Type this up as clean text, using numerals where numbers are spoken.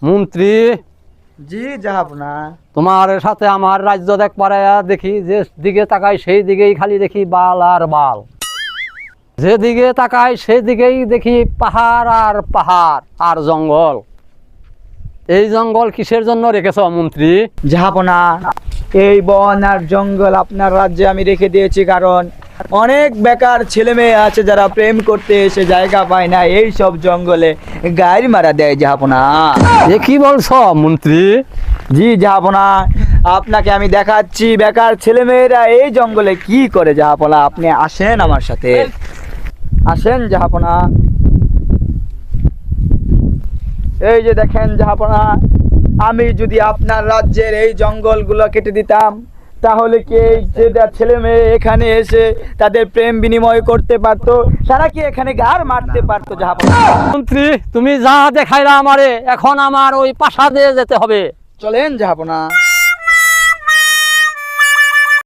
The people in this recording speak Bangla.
মন্ত্রী, জি জাহাপনা। তোমার সাথে আমার রাজ্য দেখবারে দেখি, যে দিকে তাকাই সেই দিকেই খালি দেখি বাল আর বাল, যেদিকে তাকাই সেদিকেই দেখি পাহাড় আর পাহাড় আর জঙ্গল। এই জঙ্গল কিসের জন্য রেখেছ মন্ত্রী? জাহাপনা, এই বন আর জঙ্গল আপনার রাজ্যে আমি রেখে দিয়েছি কারণ অনেক বেকার ছেলে মেয়ে আছে যারা প্রেম করতে এসে জায়গা পায় না, এই সব জঙ্গলে গাড়ি মারা দেয় জাহাপনা। এ কি বলছ মন্ত্রী? জি জাহাপনা, আপনাকে আমি দেখাচ্ছি বেকার ছেলে মেয়েরা এই জঙ্গলে কি করে জাহাপনা। আপনি আসেন আমার সাথে, আসেন জাহাপনা। এই যে দেখেন জাহাপনা, আমি যদি আপনার রাজ্যের এই জঙ্গলগুলো কেটে দিতাম তাহলে কি এই যে ছেলে মেয়ে এখানে এসে তাদের প্রেম বিনিময় করতে পারতো, তারা কি এখানে গার মারতে পারতো জাহাপনা? মন্ত্রী, তুমি যা দেখাইলা আমারে, এখন আমার ওই প্রাসাদে যেতে হবে। চলেন জাহাপনা।